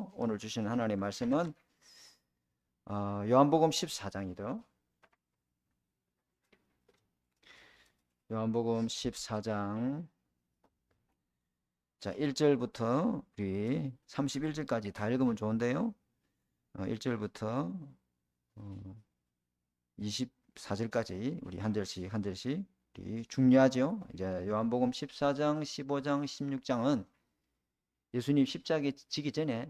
하시고 오늘 주시는 하나님의 말씀은 요한복음 14장이죠. 요한복음 14장 자 1절부터 우리 31절까지 다 읽으면 좋은데요. 1절부터 24절까지 우리 한 절씩 한 절씩 우리 중요하죠. 이제 요한복음 14장, 15장, 16장은 예수님 십자가에 지기 전에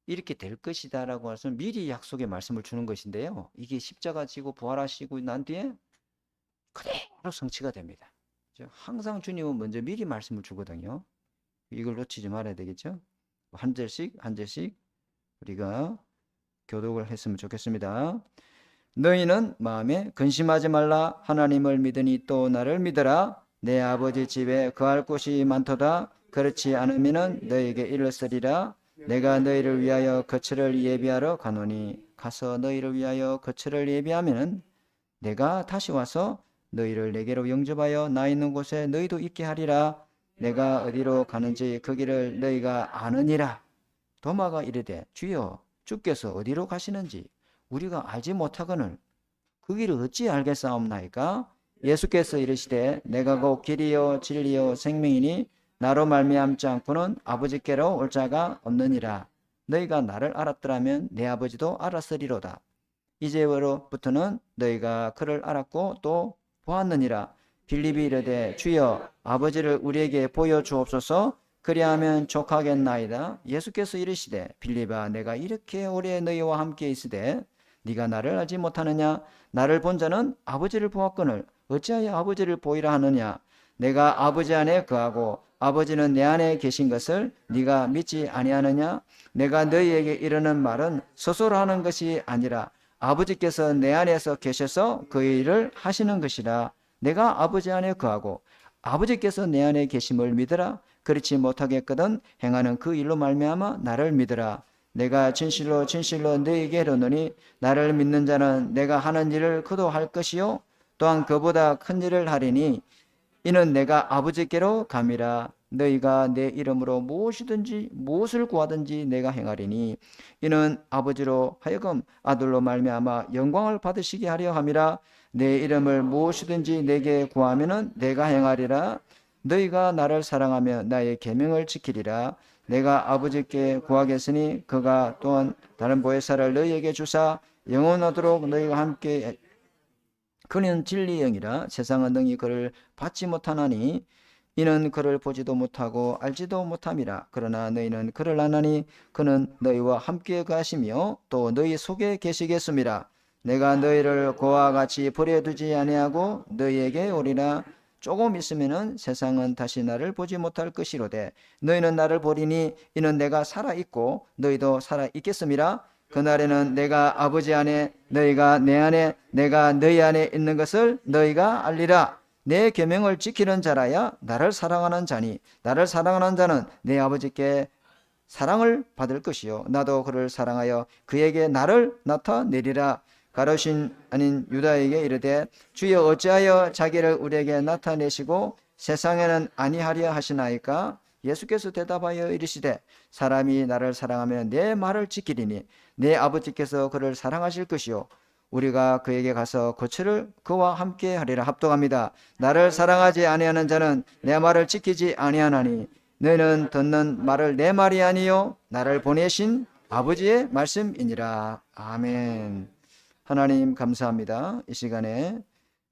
이렇게 될 것이다 라고 해서 미리 약속의 말씀을 주는 것인데요. 이게 십자가 지고 부활하시고 난 뒤에 그대로 성취가 됩니다. 항상 주님은 먼저 미리 말씀을 주거든요. 이걸 놓치지 말아야 되겠죠. 한 절씩 한 절씩 우리가 교독을 했으면 좋겠습니다. 너희는 마음에 근심하지 말라. 하나님을 믿으니 또 나를 믿어라. 내 아버지 집에 거할 곳이 많도다. 그렇지 않으면 너희에게 일렀으리라. 내가 너희를 위하여 거처를 예비하러 가노니 가서 너희를 위하여 거처를 예비하면 내가 다시 와서 너희를 내게로 영접하여 나 있는 곳에 너희도 있게 하리라. 내가 어디로 가는지 그 길을 너희가 아느니라. 도마가 이르되 주여 주께서 어디로 가시는지 우리가 알지 못하거늘 그 길을 어찌 알겠사옵나이까? 예수께서 이르시되 내가 곧 길이요 진리요 생명이니 나로 말미암지 않고는 아버지께로 올 자가 없느니라. 너희가 나를 알았더라면 내 아버지도 알았으리로다. 이제로부터는 너희가 그를 알았고 또 보았느니라. 빌립이 이르되 주여 아버지를 우리에게 보여주옵소서. 그리하면 족하겠나이다. 예수께서 이르시되 빌립아 내가 이렇게 오래 너희와 함께 있으되 네가 나를 알지 못하느냐? 나를 본 자는 아버지를 보았거늘 어찌하여 아버지를 보이라 하느냐? 내가 아버지 안에 거하고 아버지는 내 안에 계신 것을 네가 믿지 아니하느냐? 내가 너희에게 이르는 말은 스스로 하는 것이 아니라 아버지께서 내 안에서 계셔서 그 일을 하시는 것이라. 내가 아버지 안에 거하고 아버지께서 내 안에 계심을 믿으라. 그렇지 못하겠거든 행하는 그 일로 말미암아 나를 믿으라. 내가 진실로 진실로 너희에게 이르노니 나를 믿는 자는 내가 하는 일을 그도 할 것이요 또한 그보다 큰 일을 하리니 이는 내가 아버지께로 감이라. 너희가 내 이름으로 무엇이든지 무엇을 구하든지 내가 행하리니 이는 아버지로 하여금 아들로 말미암아 영광을 받으시게 하려 함이라. 내 이름을 무엇이든지 내게 구하면은 내가 행하리라. 너희가 나를 사랑하며 나의 계명을 지키리라. 내가 아버지께 구하겠으니 그가 또한 다른 보혜사를 너희에게 주사 영원하도록 너희와 함께 그는 진리의 영이라. 세상은 능히 그를 받지 못하나니 이는 그를 보지도 못하고 알지도 못함이라. 그러나 너희는 그를 아나니 그는 너희와 함께 가시며 또 너희 속에 계시겠습니다. 내가 너희를 그와 같이 버려두지 아니하고 너희에게 오리라. 조금 있으면은 세상은 다시 나를 보지 못할 것이로되 너희는 나를 보리니 이는 내가 살아있고 너희도 살아있겠음이라. 그날에는 내가 아버지 안에 너희가 내 안에 내가 너희 안에 있는 것을 너희가 알리라. 내 계명을 지키는 자라야 나를 사랑하는 자니 나를 사랑하는 자는 내 아버지께 사랑을 받을 것이요 나도 그를 사랑하여 그에게 나를 나타내리라. 가룟신 아닌 유다에게 이르되 주여 어찌하여 자기를 우리에게 나타내시고 세상에는 아니하려 하시나이까? 예수께서 대답하여 이르시되 사람이 나를 사랑하면 내 말을 지키리니 내 아버지께서 그를 사랑하실 것이요 우리가 그에게 가서 거처를 그와 함께 하리라. 합독합니다. 나를 사랑하지 아니하는 자는 내 말을 지키지 아니하나니 너희는 듣는 말을 내 말이 아니요 나를 보내신 아버지의 말씀이니라. 아멘. 하나님 감사합니다. 이 시간에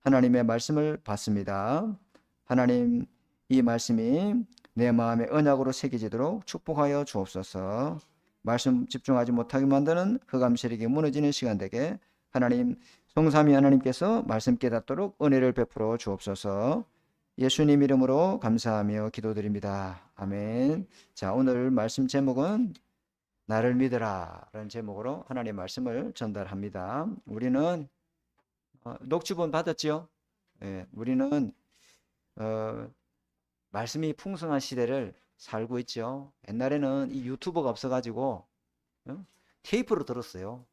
하나님의 말씀을 받습니다. 하나님 이 말씀이 내 마음에 언약으로 새겨지도록 축복하여 주옵소서. 말씀 집중하지 못하게 만드는 흑암세력이 무너지는 시간 되게 하나님 성삼위 하나님께서 말씀 깨닫도록 은혜를 베풀어 주옵소서. 예수님 이름으로 감사하며 기도드립니다. 아멘. 자, 오늘 말씀 제목은 나를 믿으라 라는 제목으로 하나님의 말씀을 전달합니다. 우리는 녹취본 받았죠? 네, 우리는 말씀이 풍성한 시대를 살고 있죠. 옛날에는 이 유튜버가 없어가지고 테이프로 들었어요.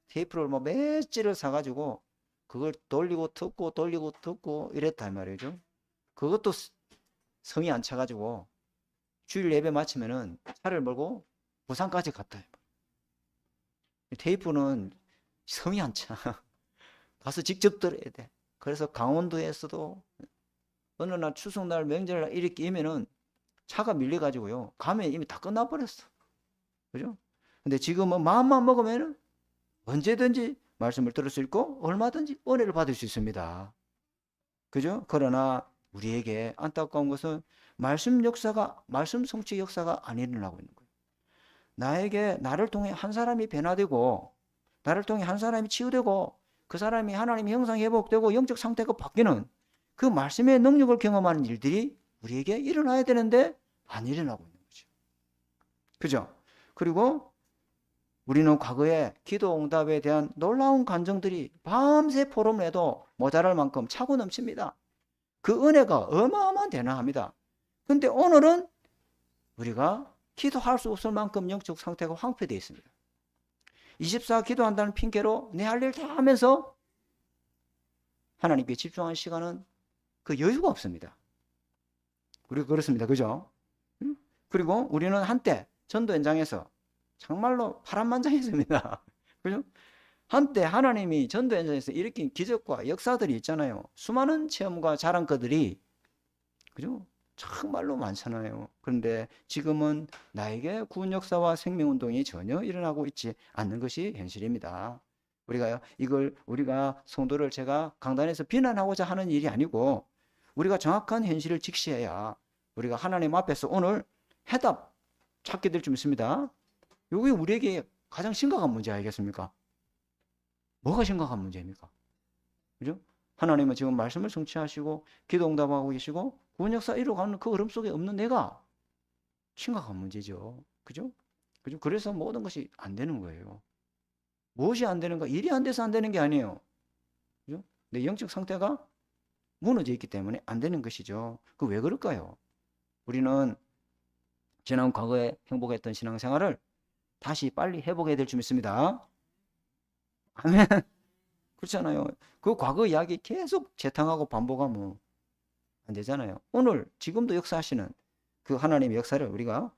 테이프를 뭐 몇 지를 사가지고 그걸 돌리고 듣고 이랬단 말이죠. 그것도 성이 안 차가지고 주일 예배 마치면은 차를 몰고 부산까지 갔다. 테이프는 성이 안 차. 가서 직접 들어야 돼. 그래서 강원도에서도 어느 날 추석날 명절날 이렇게 이면은 차가 밀려가지고요. 가면 이미 다 끝나버렸어. 그죠? 근데 지금은 마음만 먹으면 언제든지 말씀을 들을 수 있고 얼마든지 은혜를 받을 수 있습니다. 그죠? 그러나 우리에게 안타까운 것은 말씀 역사가, 말씀 성취 역사가 안 일어나고 있는 거예요. 나를 통해 한 사람이 변화되고, 나를 통해 한 사람이 치유되고, 그 사람이 하나님의 형상 회복되고 영적 상태가 바뀌는 그 말씀의 능력을 경험하는 일들이 우리에게 일어나야 되는데 안 일어나고 있는 거죠. 그죠? 그리고 우리는 과거에 기도 응답에 대한 놀라운 간증들이 밤새 포럼을 해도 모자랄 만큼 차고 넘칩니다. 그 은혜가 어마어마한 대단합니다. 근데 오늘은 우리가 기도할 수 없을 만큼 영적 상태가 황폐되어 있습니다. 24 기도한다는 핑계로 내 할 일 다 하면서 하나님께 집중하는 시간은 그 여유가 없습니다. 우리가 그렇습니다. 그죠? 그리고 우리는 한때 전도 현장에서 정말로 파란만장했습니다. 그죠? 한때 하나님이 전도 현장에서 일으킨 기적과 역사들이 있잖아요. 수많은 체험과 자랑거들이, 그죠? 정말로 많잖아요. 그런데 지금은 나에게 구원 역사와 생명운동이 전혀 일어나고 있지 않는 것이 현실입니다. 우리가 성도를 제가 강단에서 비난하고자 하는 일이 아니고, 우리가 정확한 현실을 직시해야 우리가 하나님 앞에서 오늘 해답 찾게 될 줄 믿습니다. 이게 우리에게 가장 심각한 문제 아니겠습니까? 뭐가 심각한 문제입니까? 그죠? 하나님은 지금 말씀을 성취하시고 기도 응답하고 계시고 구원 역사 이루어가는 그 흐름 속에 없는 내가 심각한 문제죠. 그죠? 그죠? 그래서 모든 것이 안 되는 거예요. 무엇이 안 되는가? 일이 안 돼서 안 되는 게 아니에요. 그죠? 내 영적 상태가 무너져 있기 때문에 안 되는 것이죠. 그 왜 그럴까요? 우리는 지난 과거에 행복했던 신앙생활을 다시 빨리 회복해야 될 줄 믿습니다. 아멘. 그렇잖아요. 그 과거 이야기 계속 재탕하고 반복하면 안 되잖아요. 오늘 지금도 역사하시는 그 하나님의 역사를 우리가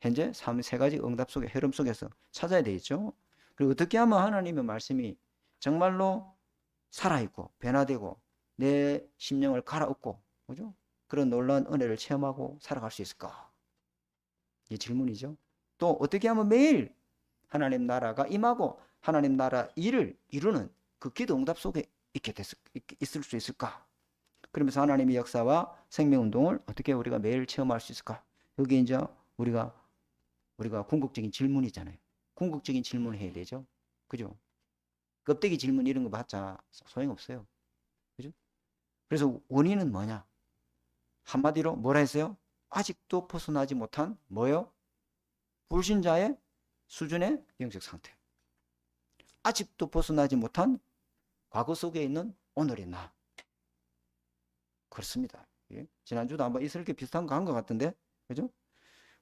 현재 세 가지 응답 속의 흐름 속에서 찾아야 되겠죠. 그리고 어떻게 하면 하나님의 말씀이 정말로 살아있고 변화되고 내 심령을 갈아엎고, 그죠? 그런 놀라운 은혜를 체험하고 살아갈 수 있을까? 이 질문이죠. 또 어떻게 하면 매일 하나님 나라가 임하고 하나님 나라 일을 이루는 그 기도 응답 속에 있을 수 있을까? 그러면서 하나님의 역사와 생명운동을 어떻게 우리가 매일 체험할 수 있을까? 여기 이제 우리가 궁극적인 질문이잖아요. 궁극적인 질문을 해야 되죠. 그죠? 껍데기 질문 이런 거 봤자 소용없어요. 그죠? 그래서 원인은 뭐냐? 한마디로 뭐라 했어요? 아직도 벗어나지 못한 뭐요? 불신자의 수준의 영적 상태. 아직도 벗어나지 못한 과거 속에 있는 오늘의 나. 그렇습니다. 예? 지난주도 한번 이렇게 비슷한 거 한 것 같은데, 그죠?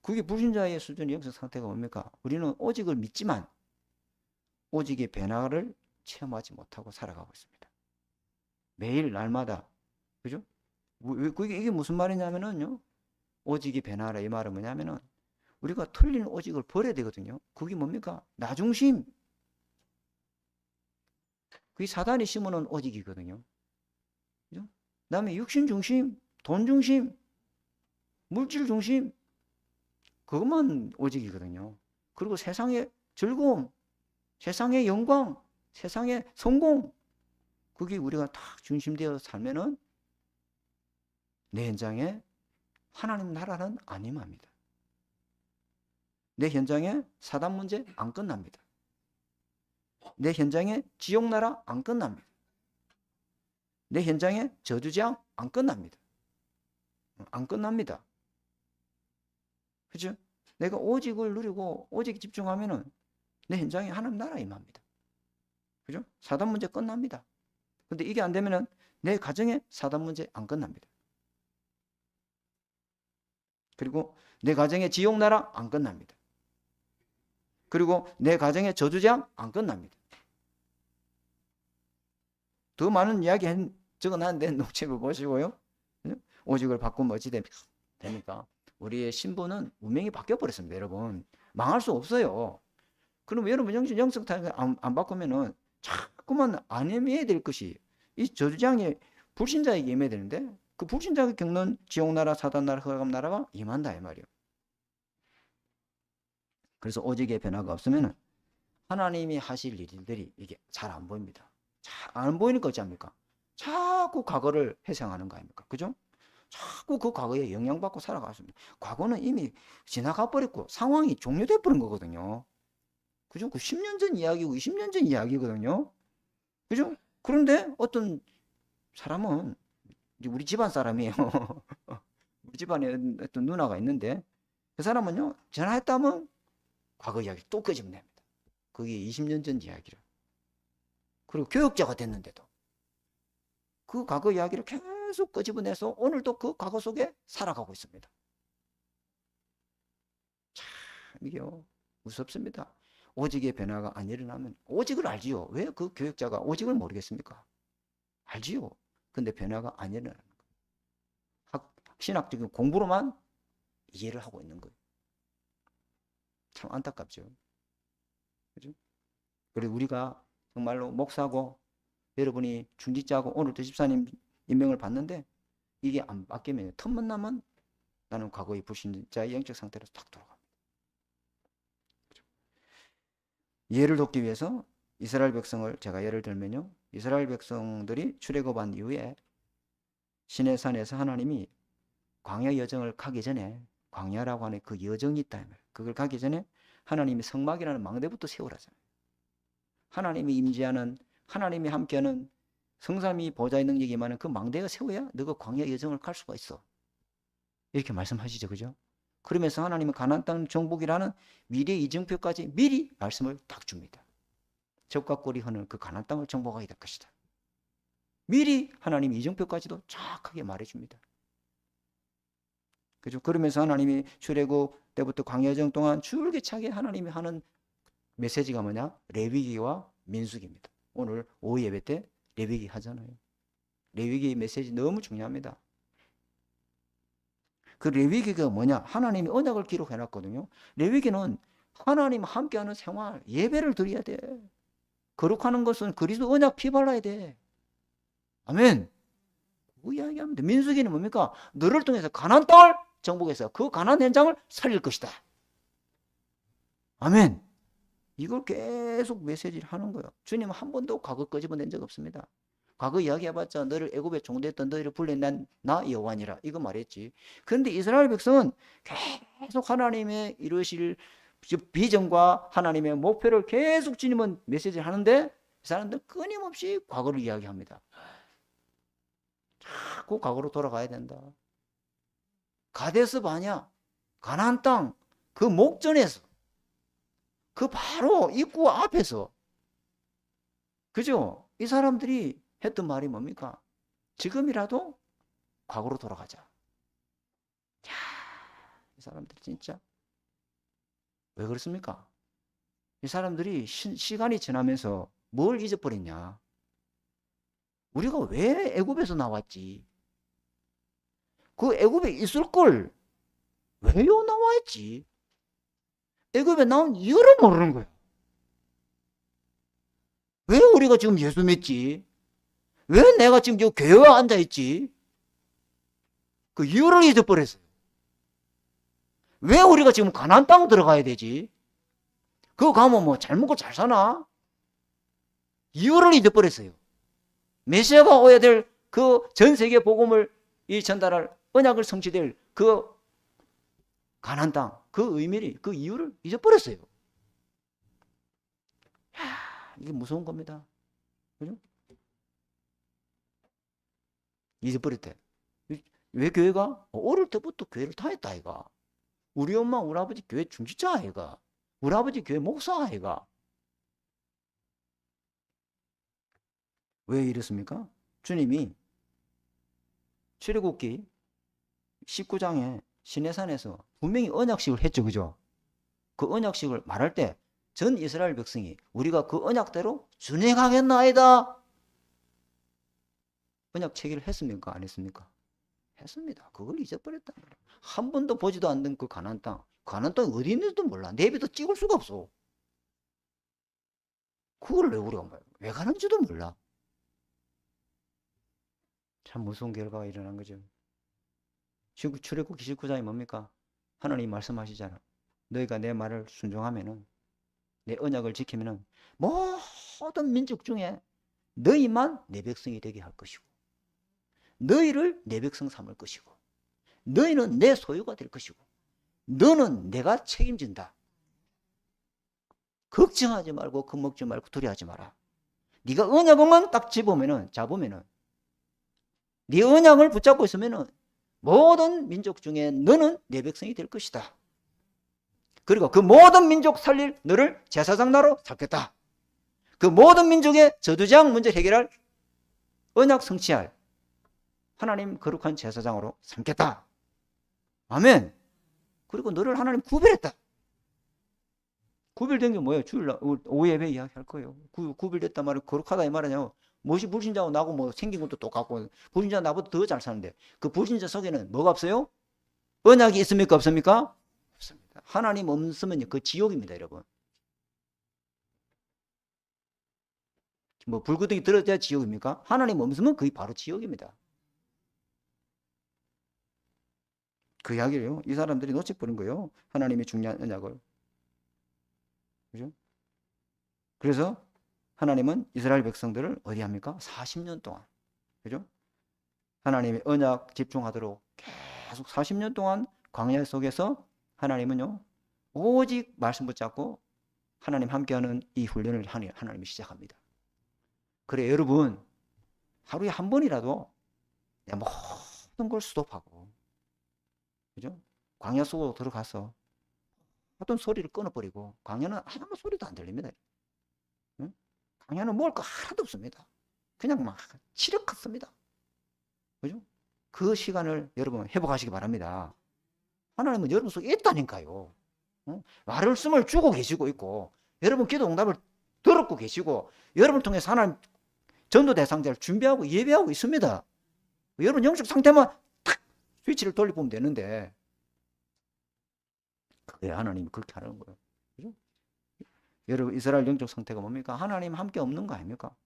그게 불신자의 수준의 영적 상태가 뭡니까? 우리는 오직을 믿지만 오직의 변화를 체험하지 못하고 살아가고 있습니다. 매일 날마다, 그죠? 이게 무슨 말이냐면은요, 오직이 변화라 이 말은 뭐냐면은 우리가 틀린 오직을 버려야 되거든요. 그게 뭡니까? 나 중심. 그게 사단이 심어놓은 오직이거든요. 그죠? 그다음에 육신 중심, 돈 중심, 물질 중심, 그것만 오직이거든요. 그리고 세상의 즐거움, 세상의 영광, 세상의 성공, 그게 우리가 딱 중심되어 살면은 내 현장에 하나님 나라는 안 임합니다. 내 현장에 사단 문제 안 끝납니다. 내 현장에 지옥 나라 안 끝납니다. 내 현장에 저주장 안 끝납니다. 안 끝납니다. 그죠? 내가 오직을 누리고 오직 집중하면은 내 현장에 하나님 나라 임합니다. 그죠? 사단 문제 끝납니다. 근데 이게 안 되면은 내 가정에 사단 문제 안 끝납니다. 그리고 내 가정에 지옥 나라 안 끝납니다. 그리고 내 가정에 저주장 안 끝납니다. 더 많은 이야기 적어놨는데 녹취를 보시고요. 오직을 바꾸면 어찌 됩니까? 우리의 신분은 운명이 바뀌어버렸습니다. 여러분 망할 수 없어요. 그럼 여러분 영성 타격 안 바꾸면은 자꾸만 안 임해야 될 것이 이 저주장에 불신자에게 임해야 되는데 그 불신자가 겪는 지옥나라, 사단나라, 흑암나라가 임한다 이 말이에요. 그래서 오직의 변화가 없으면 하나님이 하실 일들이 이게 잘 안 보입니다. 잘 안 보이니까 어찌합니까? 자꾸 과거를 회상하는 거 아닙니까? 그죠? 자꾸 그 과거에 영향받고 살아갔습니다. 과거는 이미 지나가 버렸고 상황이 종료돼 버린 거거든요. 그죠? 그 10년 전 이야기고 20년 전 이야기거든요. 그죠? 그런데 어떤 사람은 우리 집안 사람이에요. 우리 집안에 어떤 누나가 있는데 그 사람은요 전화했다면 과거 이야기 또 끄집어냅니다. 그게 20년 전 이야기를. 그리고 교육자가 됐는데도 그 과거 이야기를 계속 끄집어내서 오늘도 그 과거 속에 살아가고 있습니다. 참 이게요 무섭습니다. 오직의 변화가 안 일어나면 오직을 알지요. 왜 그 교육자가 오직을 모르겠습니까? 알지요. 근데 변화가 안 일어나는 거예요. 신학적인 공부로만 이해를 하고 있는 거예요. 참 안타깝죠. 그죠? 그리고 우리가 정말로 목사고 여러분이 중직자고 오늘도 집사님 임명을 받는데 이게 안 바뀌면 틈만 나면 나는 과거의 불신자의 영적 상태로 탁 돌아갑니다. 그죠? 예를 돕기 위해서 이스라엘 백성을 제가 예를 들면요. 이스라엘 백성들이 출애굽한 이후에 시내산에서 하나님이 광야 여정을 가기 전에 광야라고 하는 그 여정이 있다. 그걸 가기 전에 하나님이 성막이라는 망대부터 세우라잖아요. 하나님이 임재하는 하나님이 함께하는 성삼위 보좌의 능력이 많은 그 망대가 세워야 너가 광야 여정을 갈 수가 있어. 이렇게 말씀하시죠. 그죠? 그러면서 하나님은 가나안 땅 정복이라는 미래 이정표까지 미리 말씀을 딱 줍니다. 적과 꿀이 흐르는 그 가나안 땅을 정복하게 될 것이다. 미리 하나님 이정표까지도 정확하게 말해줍니다. 그죠? 그러면서 하나님이 출애굽 때부터 광야 여정 동안 줄기차게 하나님이 하는 메시지가 뭐냐? 레위기와 민수기입니다. 오늘 오후 예배 때 레위기 하잖아요. 레위기 메시지 너무 중요합니다. 그 레위기가 뭐냐? 하나님이 언약을 기록해 놨거든요. 레위기는 하나님 함께하는 생활, 예배를 드려야 돼. 거룩하는 것은 그리스도 언약 피 발라야 돼. 아멘. 그 이야기합니다. 민수기는 뭡니까? 너를 통해서 가나안 땅을 정복해서 그 가나안 현장을 살릴 것이다. 아멘. 이걸 계속 메시지를 하는 거예요. 주님은 한 번도 과거 끄집어낸 적 없습니다. 과거 이야기해봤자 너를 애굽에 종대했던 너희를 불린 나 여호와니라 이거 말했지. 그런데 이스라엘 백성은 계속 하나님의 이루실 비전과 하나님의 목표를 계속 주님은 메시지를 하는데 이 사람들은 끊임없이 과거를 이야기합니다. 자꾸 과거로 돌아가야 된다. 가데스 바냐 가나안 땅 그 목전에서 그 바로 입구 앞에서 그죠? 이 사람들이 했던 말이 뭡니까? 지금이라도 과거로 돌아가자. 야, 이 사람들 진짜 왜 그렇습니까? 이 사람들이 시간이 지나면서 뭘 잊어버렸냐? 우리가 왜 애굽에서 나왔지? 그 애굽에 있을 걸 왜요 나와있지? 애굽에 나온 이유를 모르는 거예요. 왜 우리가 지금 예수 믿지? 왜 내가 지금 이 교회에 앉아있지? 그 이유를 잊어버렸어요. 왜 우리가 지금 가나안 땅 들어가야 되지? 그거 가면 뭐 잘 먹고 잘 사나? 이유를 잊어버렸어요. 메시아가 오야 될 그 전 세계 복음을 이 전달할 언약을 성취될 그 가나안 땅, 그 의미를, 그 이유를 잊어버렸어요. 야, 이게 무서운 겁니다. 그죠? 잊어버렸대. 왜 교회가? 어릴 때부터 교회를 다녔다, 아이가. 우리 엄마, 우리 아버지 교회 중지자, 아이가. 우리 아버지 교회 목사, 아이가. 왜 이랬습니까? 주님이 출애굽기 19장에 시내산에서 분명히 언약식을 했죠. 그죠? 그 언약식을 말할 때 전 이스라엘 백성이 우리가 그 언약대로 준행하겠나이다. 언약 체결을 했습니까? 안 했습니까? 했습니다. 그걸 잊어버렸다. 한 번도 보지도 않는 그 가나안 땅. 가나안 땅이 어디 있는지도 몰라. 내비도 찍을 수가 없어. 그걸 왜 우리가 왜 가는지도 몰라. 참 무서운 결과가 일어난 거죠. 출애굽기 19장이 뭡니까? 하나님이 말씀하시잖아. 너희가 내 말을 순종하면은, 내 언약을 지키면은 모든 민족 중에 너희만 내 백성이 되게 할 것이고, 너희를 내 백성 삼을 것이고, 너희는 내 소유가 될 것이고, 너는 내가 책임진다. 걱정하지 말고 겁먹지 말고 두려워하지 마라. 네가 언약만 딱 잡으면은 네 언약을 붙잡고 있으면은 모든 민족 중에 너는 내 백성이 될 것이다. 그리고 그 모든 민족 살릴 너를 제사장 나로 삼겠다. 그 모든 민족의 저주장 문제를 해결할 언약 성취할 하나님 거룩한 제사장으로 삼겠다. 아멘. 그리고 너를 하나님 구별했다. 구별된 게 뭐예요? 주일날 오후 예배 이야기할 거예요. 구별됐단 말은 거룩하다 이 말이냐고. 무엇이 불신자하고 나하고 뭐 생긴 것도 똑같고, 불신자 나보다 더 잘 사는데 그 불신자 속에는 뭐가 없어요? 언약이 있습니까? 없습니까? 없습니다. 하나님 없으면 그 지옥입니다, 여러분. 뭐 불구덩이 들어야 지옥입니까? 하나님 없으면 그게 바로 지옥입니다. 그 이야기를요, 이 사람들이 놓쳐버린 거예요. 하나님의 중요한 언약을. 그죠? 그래서 하나님은 이스라엘 백성들을 어디 합니까? 40년 동안. 그죠? 하나님의 언약 집중하도록 계속 40년 동안 광야 속에서 하나님은요, 오직 말씀 붙잡고 하나님 함께하는 이 훈련을 하나님이 시작합니다. 그래, 여러분, 하루에 한 번이라도 내 모든 걸 스톱하고, 그죠? 광야 속으로 들어가서 어떤 소리를 끊어버리고, 광야는 아무 소리도 안 들립니다. 응? 광야는 먹을 거 하나도 없습니다. 그냥 막 치력같습니다. 그죠? 그 시간을 여러분 회복하시기 바랍니다. 하나님은 여러분 속에 있다니까요. 응? 말씀을 주고 계시고 있고, 여러분 기도 응답을 들었고 계시고, 여러분을 통해서 하나님 전도 대상자를 준비하고 예배하고 있습니다. 여러분 영적 상태만 탁 스위치를 돌려보면 되는데, 그게 하나님이 그렇게 하는 거예요. 그죠? 여러분 이스라엘 영적 상태가 뭡니까? 하나님 함께 없는 거 아닙니까?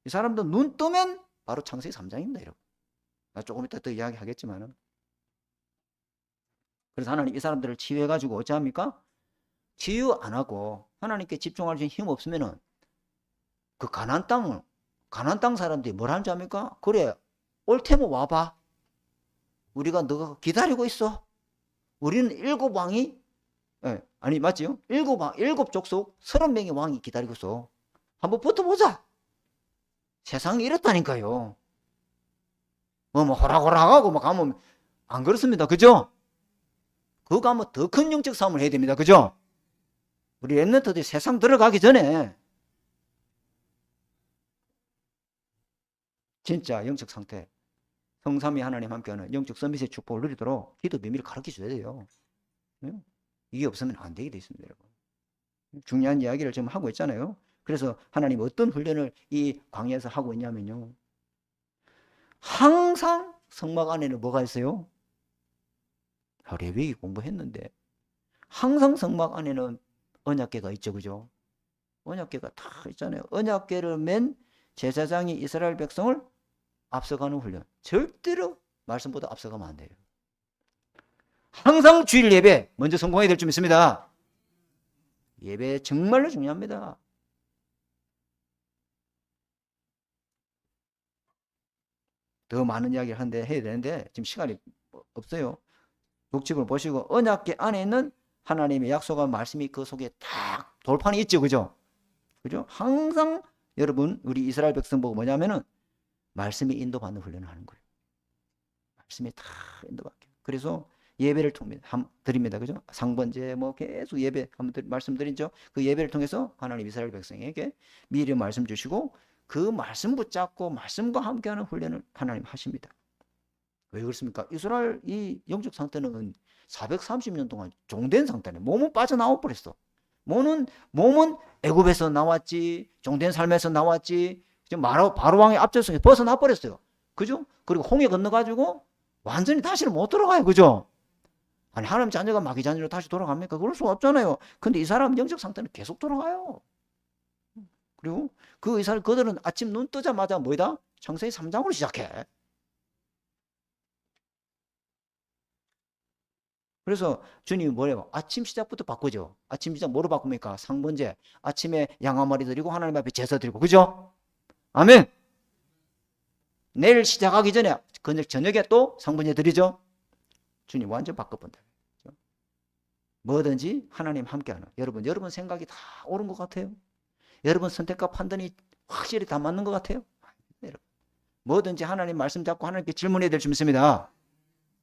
이 사람도 눈 뜨면 바로 창세기 3장입니다, 여러분. 나 조금 이따 더 이야기하겠지만은. 그래서 하나님 이 사람들을 치유해가지고 어찌합니까? 치유 안 하고 하나님께 집중할 수 있는 힘 없으면은 그 가나안 땅 사람들이 뭘 하는지 압니까? 그래, 올 테면 와봐. 우리가 너가 기다리고 있어. 우리는 7왕이, 아니 맞지요? 7 족속 30명의 왕이 기다리고 있어. 한번 붙어보자. 세상이 이렇다니까요. 뭐 호락호락하고 막 가면 안 그렇습니다. 그죠? 그거 가면 더 큰 영적 싸움을 해야 됩니다. 그죠? 우리 랩런트들이 세상 들어가기 전에 진짜 영적 상태, 성삼위 하나님 함께하는 영적 서밋의 축복을 누리도록 기도 비밀을 가르쳐 줘야 돼요. 이게 없으면 안 되게 돼 있습니다, 여러분. 중요한 이야기를 지금 하고 있잖아요. 그래서 하나님 어떤 훈련을 이 광야에서 하고 있냐면요, 항상 성막 안에는 뭐가 있어요? 레위기 공부했는데 항상 성막 안에는 언약궤가 있죠, 그죠? 언약궤가 다 있잖아요. 언약궤를 맨 제사장이 이스라엘 백성을 앞서가는 훈련. 절대로 말씀보다 앞서가면 안 돼요. 항상 주일 예배 먼저 성공해야 될 줄 믿습니다. 예배 정말로 중요합니다. 더 많은 이야기를 하는데 해야 되는데 지금 시간이 없어요. 독집을 보시고 언약궤 안에 있는 하나님의 약속한 말씀이 그 속에 딱 돌판이 있죠, 그죠? 그죠? 항상 여러분 우리 이스라엘 백성 보고 뭐냐면은 말씀이 인도받는 훈련을 하는 거예요. 말씀이 다 인도받게. 그래서 예배를 드립니다, 그죠? 상번제 뭐 계속 예배 한번 말씀드리죠. 그 예배를 통해서 하나님 이스라엘 백성에게 미리 말씀 주시고 그 말씀 붙잡고 말씀과 함께하는 훈련을 하나님 하십니다. 왜 그렇습니까? 이스라엘 이 영적 상태는 430년 동안 종된 상태네. 몸은 빠져나와 버렸어. 몸은 애굽에서 나왔지, 종된 삶에서 나왔지, 바로 왕의 앞절성에 벗어나 버렸어요. 그죠? 그리고 홍해 건너가지고 완전히 다시는 못 돌아가요. 그죠? 아니 하나님 자녀가 마귀 자녀로 다시 돌아갑니까? 그럴 수가 없잖아요. 근데 이 사람 영적 상태는 계속 돌아가요. 그리고 그 의사를 그들은 아침 눈 뜨자마자 뭐다? 창세기 3장으로 시작해. 그래서 주님이 뭐래요? 아침 시작부터 바꾸죠. 아침 시작 뭐로 바꿉니까? 상번제. 아침에 양 한 마리 드리고 하나님 앞에 제사 드리고. 그죠? 아멘. 내일 시작하기 전에 저녁에 또 상번제 드리죠. 주님 완전 바꿔본다. 뭐든지 하나님 함께하는. 여러분 생각이 다 옳은 것 같아요? 여러분 선택과 판단이 확실히 다 맞는 것 같아요? 뭐든지 하나님 말씀 잡고 하나님께 질문해야 될 줄 믿습니다.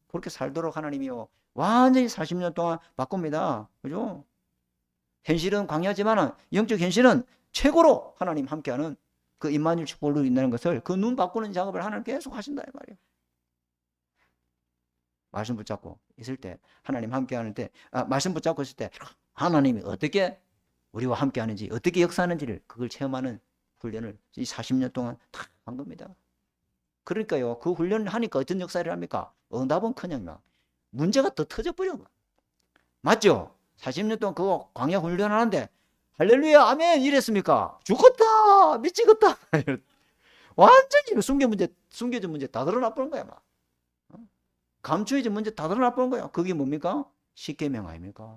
그렇게 살도록 하나님이요 완전히 40년 동안 바꿉니다. 그죠? 현실은 광야지만 영적 현실은 최고로 하나님 함께하는 그 임마누엘 축복을 누린다는 것을 그 눈 바꾸는 작업을 하나님 계속 하신다 이 말이에요. 말씀 붙잡고 있을 때 하나님 함께하는 때 말씀 붙잡고 있을 때 하나님이 어떻게 우리와 함께하는지 어떻게 역사하는지를 그걸 체험하는 훈련을 이 40년 동안 다 한 겁니다. 그러니까요 그 훈련을 하니까 어떤 역사를 합니까? 응답은커녕 문제가 더 터져버려. 맞죠? 40년 동안 그거 광야 훈련하는데 할렐루야 아멘 이랬습니까? 죽었다 미치겠다. 완전히 숨겨진 문제 다 드러나버린 거야. 막. 감추어진 문제 다 드러나버린 거야. 그게 뭡니까? 십계명 아닙니까?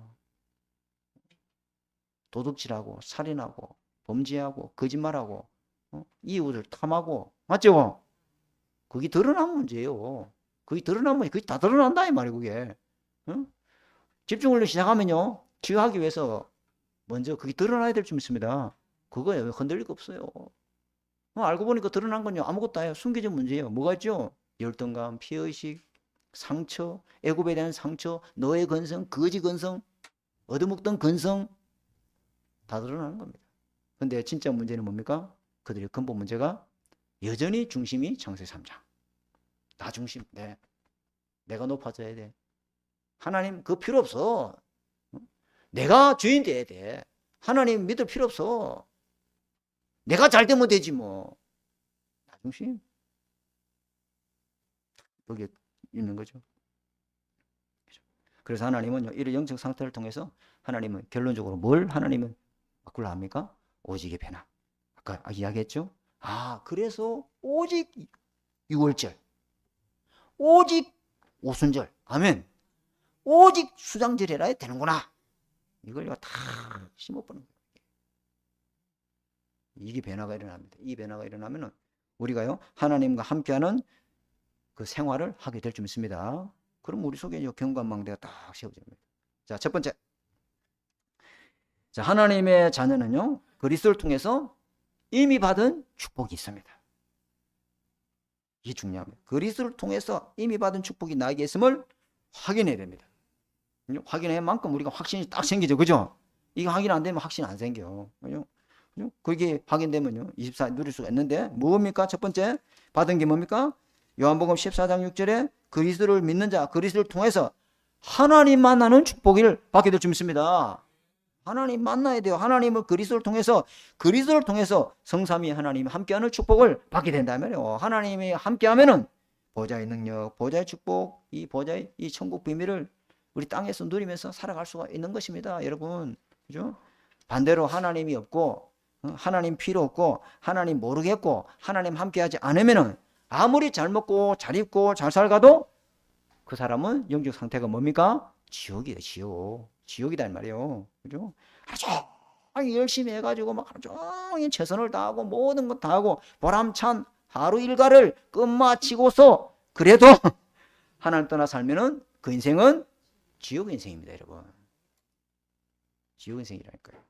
도둑질하고 살인하고 범죄하고 거짓말하고 이웃을 탐하고 맞죠? 그게 드러난 문제예요. 그게 드러나면 그게 다 드러난다 이 말이에요. 그게 집중훈련 시작하면요 치유하기 위해서 먼저 그게 드러나야 될 줄 믿습니다. 그거에 흔들릴 거 없어요. 알고 보니까 드러난 건요 아무것도 아니에요. 숨겨진 문제예요. 뭐가 있죠? 열등감, 피해의식, 상처, 애굽에 대한 상처, 너의 근성, 거지 근성, 얻어먹던 근성 다 드러나는 겁니다. 근데 진짜 문제는 뭡니까? 그들의 근본 문제가 여전히 중심이 창세기 3장. 나 중심. 네. 내가 높아져야 돼. 하나님 그거 필요 없어. 내가 주인 돼야 돼. 하나님 믿을 필요 없어. 내가 잘 되면 되지 뭐. 나 중심. 거기에 있는 거죠. 그래서 하나님은요 이런 영적 상태를 통해서 하나님은 결론적으로 뭘 하나님은 바꾸려 합니까? 오직의 변화. 아까 이야기했죠? 그래서 오직 6월절, 오직 오순절, 아멘. 오직 수장절 해라 되는구나. 이걸 다 심어보는 거예요. 이게 변화가 일어납니다. 이 변화가 일어나면은 우리가요 하나님과 함께하는 그 생활을 하게 될 줄 믿습니다. 그럼 우리 속에 경관망대가 딱 세워집니다. 자, 첫 번째. 자, 하나님의 자녀는요 그리스도를 통해서 이미 받은 축복이 있습니다. 이게 중요합니다. 그리스도를 통해서 이미 받은 축복이 나에게 있음을 확인해야 됩니다. 확인할 만큼 우리가 확신이 딱 생기죠. 그죠? 이거 확인 안 되면 확신 안 생겨. 그죠? 그게 확인되면요 24 누릴 수가 있는데 뭡니까? 첫 번째 받은 게 뭡니까? 요한복음 14장 6절에 그리스도를 믿는 자, 그리스도를 통해서 하나님 만나는 축복을 받게 될 줄 믿습니다. 하나님 만나야 돼요. 하나님을 그리스도를 통해서 성삼위 하나님 함께하는 축복을 받게 된다면요. 하나님이 함께하면은 보좌의 능력, 보좌의 축복, 이 보좌의 이 천국 비밀을 우리 땅에서 누리면서 살아갈 수가 있는 것입니다. 여러분, 그죠? 반대로 하나님이 없고 하나님 필요 없고 하나님 모르겠고 하나님 함께하지 않으면은 아무리 잘 먹고 잘 입고 잘 살가도 그 사람은 영적 상태가 뭡니까? 지옥이에요. 지옥이다 이 말이에요. 그죠? 하루 종일 열심히 해가지고 막 하루 종일 최선을 다하고 모든 것 다 하고 보람찬 하루 일과를 끝마치고서 그래도 하나님 떠나 살면은 그 인생은 지옥 인생입니다, 여러분. 지옥 인생이라니까요.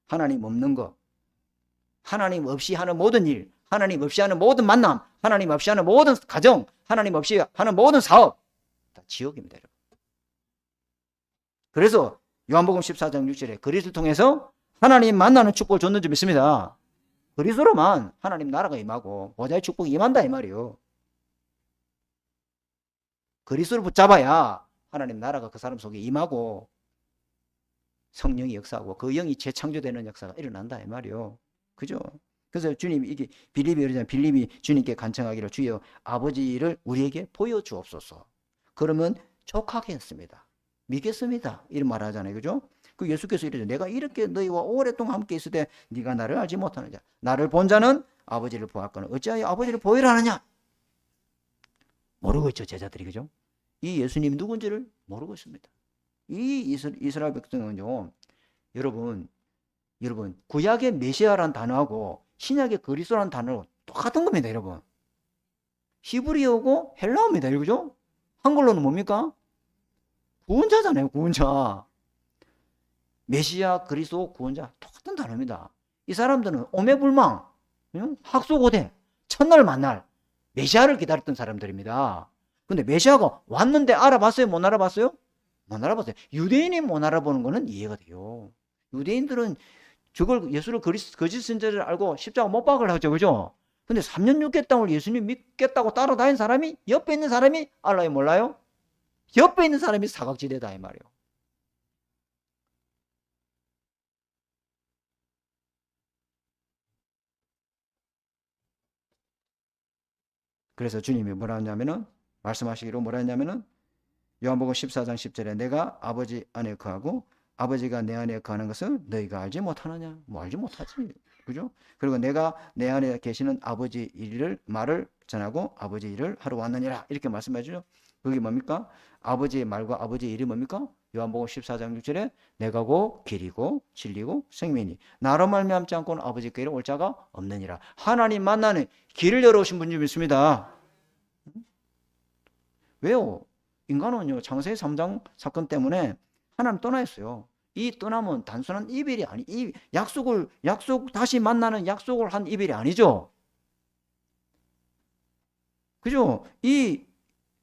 하나님 없는 거, 하나님 없이 하는 모든 일, 하나님 없이 하는 모든 만남, 하나님 없이 하는 모든 가정, 하나님 없이 하는 모든 사업 다 지옥입니다, 여러분. 그래서 요한복음 14장 6절에 그리스도를 통해서 하나님 만나는 축복을 줬는 줄 믿습니다. 그리스도로만 하나님 나라가 임하고 보좌의 축복이 임한다 이 말이에요. 그리스도를 붙잡아야 하나님 나라가 그 사람 속에 임하고 성령이 역사하고 그 영이 재창조되는 역사가 일어난다 이 말이에요. 그죠? 그래서 주님 이게 빌립이 주님께 간청하기를 주여 아버지를 우리에게 보여주옵소서. 그러면 족하겠습니다. 믿겠습니다. 이런 말 하잖아요. 그죠? 그 예수께서 이러죠. 내가 이렇게 너희와 오랫동안 함께 있을 때 네가 나를 알지 못하는 자, 나를 본 자는 아버지를 보았거늘 어찌하여 아버지를 보이라 하느냐. 모르고 있죠, 제자들이. 그죠? 이 예수님이 누군지를 모르고 있습니다. 이 이스라엘 백성은요, 여러분 구약의 메시아라는 단어하고 신약의 그리스도라는 단어하고 똑같은 겁니다, 여러분. 히브리어고 헬라어입니다, 그죠? 한글로는 뭡니까? 구원자잖아요, 구원자. 메시아, 그리스도, 구원자 똑같은 단어입니다. 이 사람들은 오매불망, 학수고대, 첫날 만날 메시아를 기다렸던 사람들입니다. 근데 메시아가 왔는데 알아봤어요? 못 알아봤어요? 못 알아봤어요. 유대인이 못 알아보는 거는 이해가 돼요. 유대인들은 저걸 예수를 거짓 선지자를 알고 십자가 못 박으려 하죠, 그죠? 근데 3년 6개월 동안 예수님 믿겠다고 따라다닌 사람이, 옆에 있는 사람이 알아요, 몰라요? 옆에 있는 사람이 사각지대다 이 말이에요. 그래서 주님이 뭐라 하냐면은, 말씀하시기로 뭐라 했냐면은, 요한복음 14장 10절에 내가 아버지 안에 거하고 아버지가 내 안에 거하는 것을 너희가 알지 못하느냐? 뭐 알지 못하지, 그죠? 그리고 내가 내 안에 계시는 아버지 일을 말을 전하고 아버지 일을 하러 왔느니라, 이렇게 말씀하죠. 그게 뭡니까? 아버지의 말과 아버지의 일이 뭡니까? 요한복음 14장 6절에 내가 곧 길이고 진리고 생명이니 나로 말미암지 않고는 아버지께로 올 자가 없느니라. 하나님 만나는 길을 열어오신 분이 있습니다. 왜요? 인간은요, 창세기 3장 사건 때문에 하나님 떠나 있어요. 이 떠남은 단순한 이별이 아니, 이 약속 다시 만나는 약속을 한 이별이 아니죠. 그죠? 이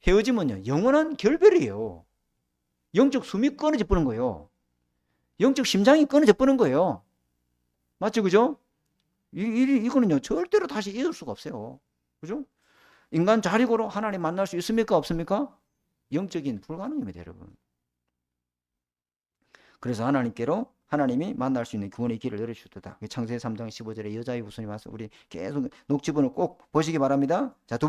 헤어짐은요, 영원한 결별이에요. 영적 숨이 끊어져 버는 거예요. 영적 심장이 끊어져 버는 거예요. 맞죠? 그죠? 이거는요, 절대로 다시 잊을 수가 없어요. 그죠? 인간 자력으로 하나님 만날 수 있습니까? 없습니까? 영적인 불가능입니다, 여러분. 그래서 하나님이 만날 수 있는 구원의 길을 열어주셨다. 창세기 3장 15절에 여자의 후손이 와서 우리 계속 녹지본을 꼭 보시기 바랍니다. 자, 두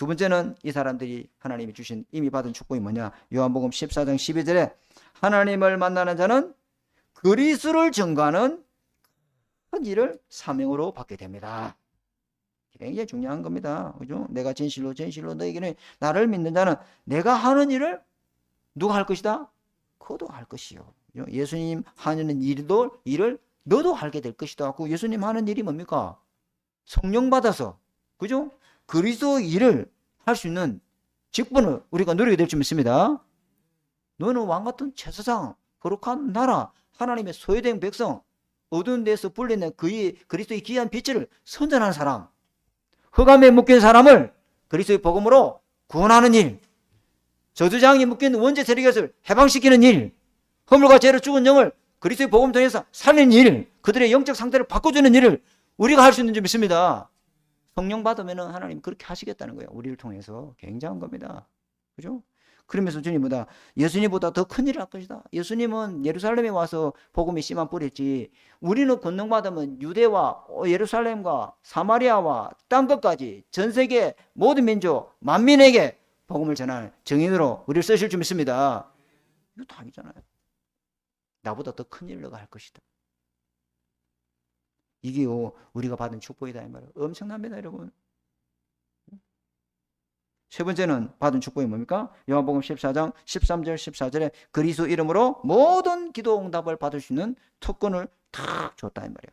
번째는 이 사람들이 하나님이 주신 이미 받은 축복이 뭐냐? 요한복음 14장 12절에 하나님을 만나는 자는 그리스도를 증거하는 큰 일을 사명으로 받게 됩니다. 굉장히 중요한 겁니다. 그죠? 내가 진실로 너에게는 나를 믿는 자는 내가 하는 일을 누가 할 것이다? 그도 할 것이요. 예수님 하는 일을 너도 하게 될 것이다. 그 예수님 하는 일이 뭡니까? 성령 받아서, 그죠? 그리스도 일을 할 수 있는 직분을 우리가 누리게 될 줄 믿습니다. 너는 왕같은 제사장, 거룩한 나라, 하나님의 소유된 백성, 어두운 데서 불리는 그리스도의 귀한 빛을 선전하는 사람, 흑암에 묶인 사람을 그리스도의 복음으로 구원하는 일, 저주장에 묶인 원죄 세력을 해방시키는 일, 허물과 죄로 죽은 영을 그리스도의 복음 통해서 살리는 일, 그들의 영적 상태를 바꿔주는 일을 우리가 할 수 있는 줄 믿습니다. 성령 받으면 하나님 그렇게 하시겠다는 거예요. 우리를 통해서. 굉장한 겁니다. 그죠? 그러면서 주님보다 예수님보다 더 큰 일을 할 것이다. 예수님은 예루살렘에 와서 복음이 씨만 뿌렸지, 우리는 권능 받으면 유대와 예루살렘과 사마리아와 땅끝까지 전 세계 모든 민족 만민에게 복음을 전할 증인으로 우리를 쓰실 줄 믿습니다. 이거 다 아니잖아요. 나보다 더 큰 일을 할 것이다. 이게 우리가 받은 축복이다 이 말이에요. 엄청납니다, 여러분. 세 번째는 받은 축복이 뭡니까? 요한복음 14장 13절 14절에 그리스도 이름으로 모든 기도 응답을 받을 수 있는 특권을 탁 줬다 이 말이에요.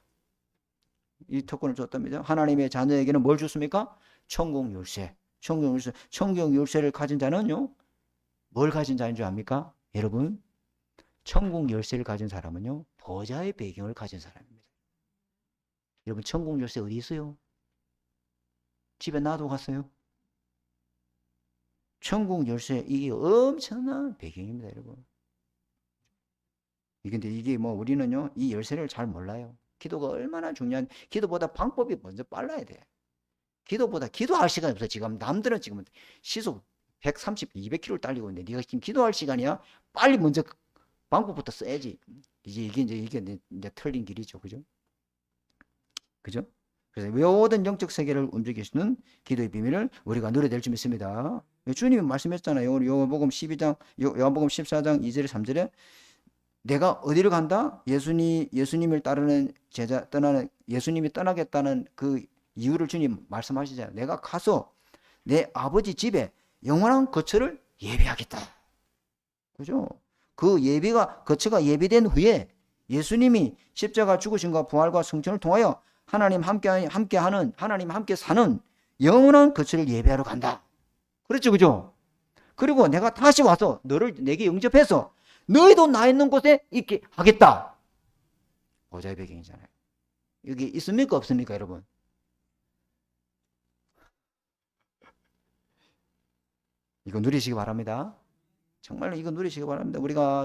이 특권을 줬답니다. 하나님의 자녀에게는 뭘 줬습니까? 천국 열쇠. 천국 열쇠를 가진 자는요, 뭘 가진 자인 줄 압니까? 여러분, 천국 열쇠를 가진 사람은요, 보좌의 배경을 가진 사람입니다. 여러분, 천국 열쇠 어디 있어요? 집에 놔두고 갔어요? 천국 열쇠, 이게 엄청난 배경입니다, 여러분. 근데 이게 우리는요, 이 열쇠를 잘 몰라요. 기도가 얼마나 중요한, 기도보다 방법이 먼저 빨라야 돼. 기도할 시간이 없어. 지금 남들은 지금 시속 130, 200km를 달리고 있는데 네가 지금 기도할 시간이야? 빨리 먼저 방법부터 써야지. 이게 틀린 길이죠. 그죠? 그죠? 그래서 모든 영적 세계를 움직이시는 기도의 비밀을 우리가 누려야 될 줄 믿습니다. 주님이 말씀했잖아요. 요한복음 14장 2절 3절에 내가 어디를 간다? 예수님을 따르는 제자 떠나는 예수님이 떠나겠다는 그 이유를 주님 말씀하시잖아요. 내가 가서 내 아버지 집에 영원한 거처를 예비하겠다. 그죠? 그 거처가 예비된 후에 예수님이 십자가 죽으심과 부활과 승천을 통하여 하나님 함께 사는 영원한 거처를 예비하러 간다. 그렇죠, 그죠? 그리고 내가 다시 와서 너를 내게 영접해서 너희도 나 있는 곳에 있게 하겠다. 보좌의 배경이잖아요. 여기 있습니까, 없습니까, 여러분? 이거 누리시기 바랍니다. 정말로 이거 누리시기 바랍니다.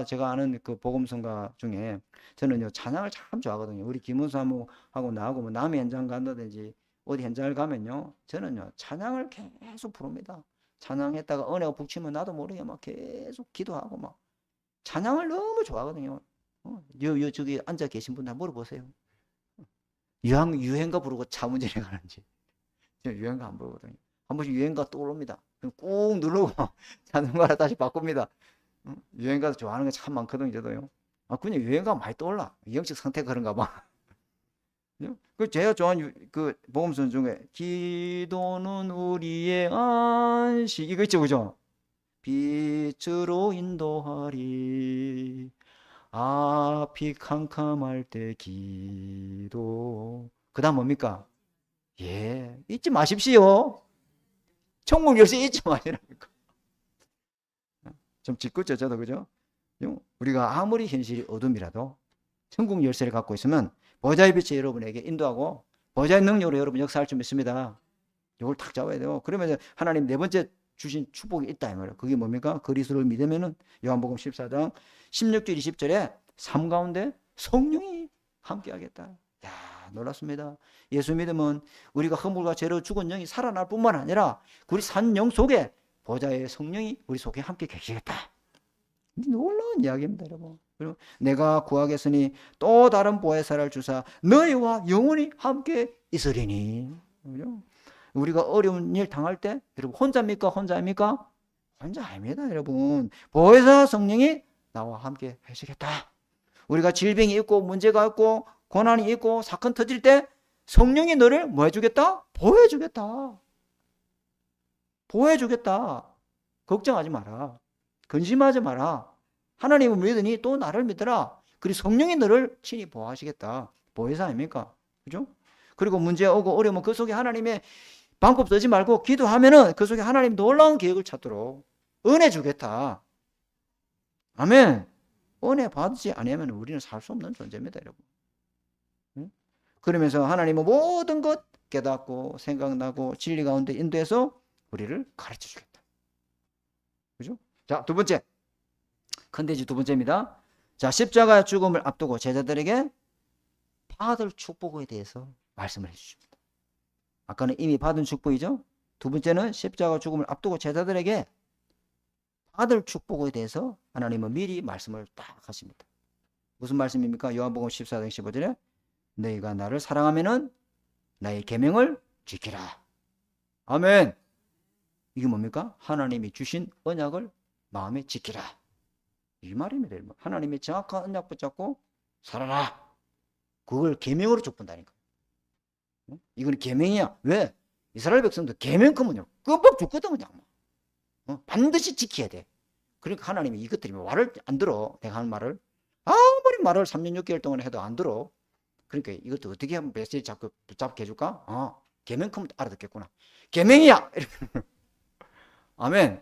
제가 아는 그 복음성가 중에 저는요, 찬양을 참 좋아하거든요. 우리 김은사하고 나하고 뭐 남의 현장 간다든지 어디 현장을 가면요, 저는요, 찬양을 계속 부릅니다. 찬양했다가 은혜가 북치면 나도 모르게 막 계속 기도하고 막 찬양을 너무 좋아하거든요. 저기 앉아 계신 분들 물어보세요. 유행가 부르고 차 운전해 가는지. 저 유행가 안 부르거든요. 한 번씩 유행가 떠오릅니다. 꾹 누르고 자전거를 다시 바꿉니다. 유행가 좋아하는 게 참 많거든요, 저도요. 그냥 유행가 많이 떠올라. 영적 상태가 그런가 봐. 제가 좋아하는 그 복음성 중에 기도는 우리의 안식 이거 있죠, 그죠? 빛으로 인도하리 앞이 캄캄할 때 기도. 그 다음 뭡니까? 잊지 마십시오. 천국 열쇠 잊지 마시라니까. 좀 짓궂죠, 저도, 그죠? 우리가 아무리 현실이 어둠이라도 천국 열쇠를 갖고 있으면 보좌의 빛이 여러분에게 인도하고 보좌의 능력으로 여러분 역사할 줄 믿습니다. 이걸 탁 잡아야 돼요. 그러면 하나님 네 번째 주신 축복이 있다 이 말이에요. 그게 뭡니까? 그리스도를 믿으면은 요한복음 14장 16절 20절에 삶 가운데 성령이 함께하겠다. 야, 놀랍습니다. 예수 믿으면 우리가 허물과 죄로 죽은 영이 살아날 뿐만 아니라 우리 산 영 속에 보좌의 성령이 우리 속에 함께 계시겠다. 놀라운 이야기입니다, 여러분. 그리고 내가 구하겠으니 또 다른 보혜사를 주사 너희와 영원히 함께 있으리니. 그죠? 우리가 어려운 일 당할 때 여러분 혼자입니까? 혼자 아닙니다, 여러분. 보혜사 성령이 나와 함께 하시겠다. 우리가 질병이 있고 문제가 있고 고난이 있고 사건 터질 때 성령이 너를 뭐 해주겠다? 보호해주겠다. 걱정하지 마라. 근심하지 마라. 하나님을 믿으니 또 나를 믿어라. 그리고 성령이 너를 친히 보호하시겠다. 보혜사 아닙니까? 그죠? 그리고 문제 오고 어려우면 그 속에 하나님의 방법 쓰지 말고 기도하면은 그 속에 하나님 놀라운 계획을 찾도록 은혜 주겠다. 아멘. 은혜 받지 않으면 우리는 살 수 없는 존재입니다, 여러분. 응? 그러면서 하나님은 모든 것 깨닫고 생각나고 진리 가운데 인도해서 우리를 가르쳐 주겠다. 그죠? 자, 두 번째. 컨텐츠 두 번째입니다. 자, 십자가 죽음을 앞두고 제자들에게 받을 축복에 대해서 말씀을 해주십니다. 아까는 이미 받은 축복이죠. 두 번째는 십자가 죽음을 앞두고 제자들에게 받을 축복에 대해서 하나님은 미리 말씀을 딱 하십니다. 무슨 말씀입니까? 요한복음 14장 15절에 너희가 나를 사랑하면은 나의 계명을 지키라. 아멘. 이게 뭡니까? 하나님이 주신 언약을 마음에 지키라. 이 말입니다. 하나님의 정확한 언약 붙잡고 살아라. 그걸 계명으로 쫓는다니까. 이건 계명이야. 왜? 이스라엘 백성도 계명 크면요 끔뻑 죽거든 그냥. 반드시 지켜야 돼. 그러니까 하나님이 이것들이 말을 안 들어. 내가 하는 말을 아무리 말을 3년 6개월 동안 해도 안 들어. 그러니까 이것도 어떻게 하면 메시지 자꾸 붙잡게 해줄까? 계명 크면 알아듣겠구나. 계명이야. 아멘.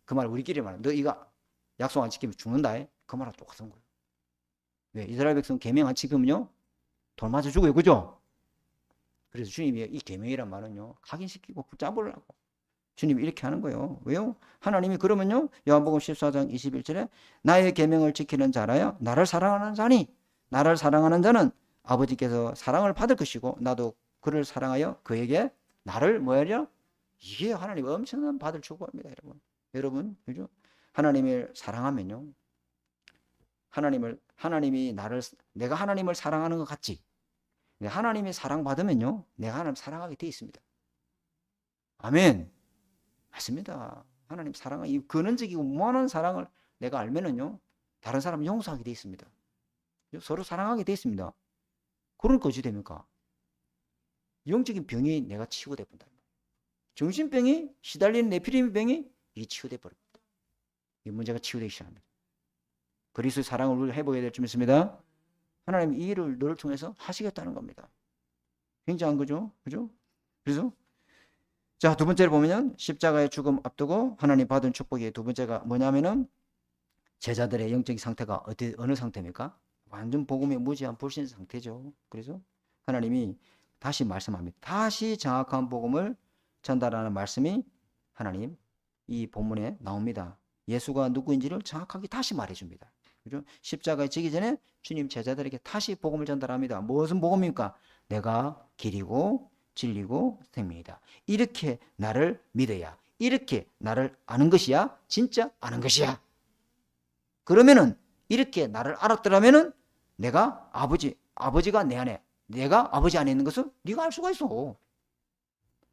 그 말 우리끼리 말해. 너 이거 약속 안 지키면 죽는다. 그 말하고 똑같은 거예요. 왜? 이스라엘 백성 계명 안 지키면요 돌 맞아 죽어요. 그죠? 그래서 주님이 이 계명이란 말은요 각인시키고 붙잡으려고 주님이 이렇게 하는 거예요. 왜요? 하나님이 그러면요 요한복음 14장 21절에 나의 계명을 지키는 자라야 나를 사랑하는 자니 나를 사랑하는 자는 아버지께서 사랑을 받을 것이고 나도 그를 사랑하여 그에게 나를 뭐하려? 이게 하나님 엄청난 받을 축복입니다. 여러분 그죠? 하나님을 사랑하면요 내가 하나님을 사랑하는 것 같지? 하나님의 사랑받으면요 내가 하나님 사랑하게 돼 있습니다. 아멘. 맞습니다. 하나님 사랑은 이 근원적이고 무한한 사랑을 내가 알면은요 다른 사람 용서하게 돼 있습니다. 서로 사랑하게 돼 있습니다. 그러니까 어찌 됩니까? 영적인 병이 내가 치유돼 본다. 정신병이 시달리는 네피림 병이 이 치유돼 버립니다. 이 문제가 치유되기 시작합니다. 그리스도의 사랑을 우리가 해보게 될 줄 믿습니다. 하나님 이 일을 너를 통해서 하시겠다는 겁니다. 굉장한 거죠. 그죠? 그래서 자, 두 번째를 보면 십자가의 죽음 앞두고 하나님 받은 축복의 두 번째가 뭐냐면은 제자들의 영적인 상태가 어느 상태입니까? 완전 복음에 무지한 불신 상태죠. 그래서 하나님이 다시 말씀합니다. 다시 정확한 복음을 전달하는 말씀이 하나님 이 본문에 나옵니다. 예수가 누구인지를 정확하게 다시 말해줍니다. 그죠? 십자가에 지기 전에 주님 제자들에게 다시 복음을 전달합니다. 무슨 복음입니까? 내가 길이고 진리고 생명이다. 이렇게 나를 믿어야, 이렇게 나를 아는 것이야 진짜 아는 것이야. 그러면은 이렇게 나를 알았더라면은 내가 아버지가 내 안에, 내가 아버지 안에 있는 것을 네가 알 수가 있어.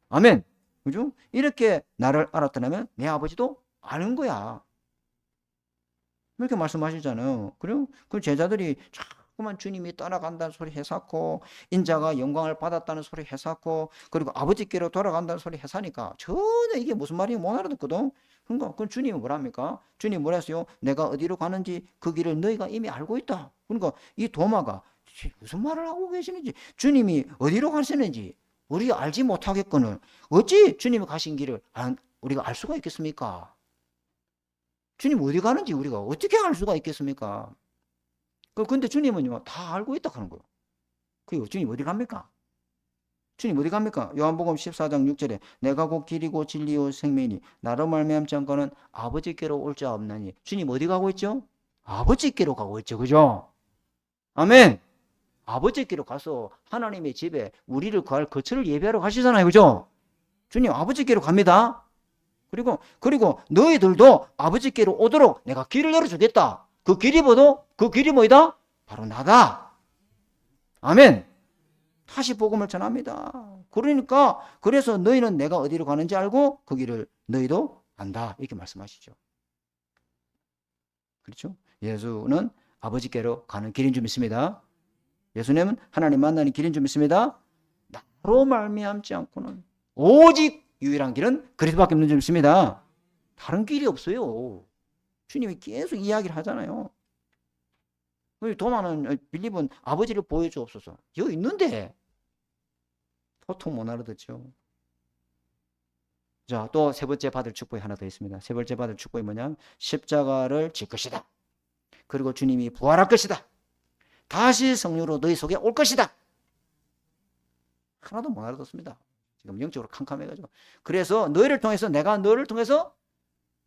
아멘. 그죠? 이렇게 나를 알았더라면 내 아버지도 아는 거야. 이렇게 말씀하시잖아요. 그래요? 그 제자들이 자꾸만 주님이 떠나간다는 소리 해사고, 인자가 영광을 받았다는 소리 해사고, 그리고 아버지께로 돌아간다는 소리 해사니까 전혀 이게 무슨 말인지 못 알아듣거든. 그러니까 그 주님은 뭐랍니까? 주님 뭐라 했어요? 내가 어디로 가는지 그 길을 너희가 이미 알고 있다. 그러니까 이 도마가 무슨 말을 하고 계시는지, 주님이 어디로 가시는지 우리가 알지 못하겠거늘 어찌 주님이 가신 길을 우리가 알 수가 있겠습니까? 주님 어디 가는지 우리가 어떻게 알 수가 있겠습니까? 근데 주님은요, 다 알고 있다 하는 거예요. 그 주님 어디 갑니까? 주님 어디 갑니까? 요한복음 14장 6절에 내가 곧 길이고 진리요 생명이니 나로 말미암지 않고는 아버지께로 올 자 없나니. 주님 어디 가고 있죠? 아버지께로 가고 있죠. 그죠? 아멘. 아버지께로 가서 하나님의 집에 우리를 구할 거처를 예배하러 가시잖아요. 그죠? 주님 아버지께로 갑니다. 그리고 너희들도 아버지께로 오도록 내가 길을 열어주겠다. 그 길이 뭐이다? 바로 나다. 아멘. 다시 복음을 전합니다. 그래서 너희는 내가 어디로 가는지 알고 그 길을 너희도 안다. 이렇게 말씀하시죠. 그렇죠? 예수는 아버지께로 가는 길인 줄 믿습니다. 예수님은 하나님 만나는 길인 줄 믿습니다. 나로 말미암지 않고는 오직 유일한 길은 그리스도밖에 없는 줄 믿습니다. 다른 길이 없어요. 주님이 계속 이야기를 하잖아요. 도마는 빌립은 아버지를 보여주옵소서. 여기 있는데 도통 못 알아듣죠. 자, 또 세 번째 받을 축복이 하나 더 있습니다. 세 번째 받을 축복이 뭐냐? 십자가를 질 것이다. 그리고 주님이 부활할 것이다. 다시 성령으로 너희 속에 올 것이다. 하나도 못 알아듣습니다. 지금 영적으로 캄캄해가지고. 그래서 내가 너를 통해서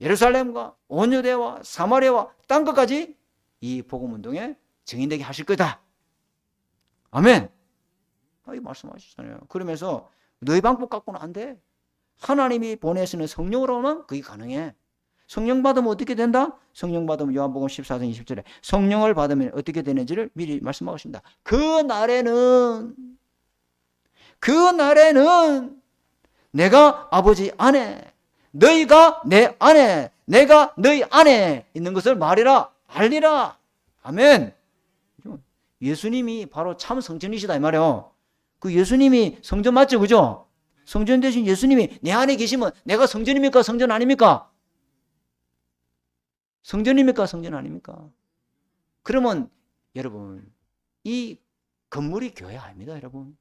예루살렘과 온 유대와 사마리아와 딴 것까지 이 복음 운동에 증인되게 하실 거다. 아멘. 이 말씀하시잖아요. 그러면서 너희 방법 갖고는 안 돼. 하나님이 보내시는 성령으로만 그게 가능해. 성령 받으면 어떻게 된다? 성령 받으면 요한복음 14장 20절에 성령을 받으면 어떻게 되는지를 미리 말씀하십니다. 그 날에는 내가 아버지 안에, 너희가 내 안에, 내가 너희 안에 있는 것을 말해라, 알리라. 아멘. 예수님이 바로 참 성전이시다 이 말이에요. 그 예수님이 성전 맞죠? 그죠? 성전 대신 예수님이 내 안에 계시면 내가 성전입니까? 성전 아닙니까? 성전입니까? 성전 아닙니까? 그러면 여러분, 이 건물이 교회 아닙니다, 여러분.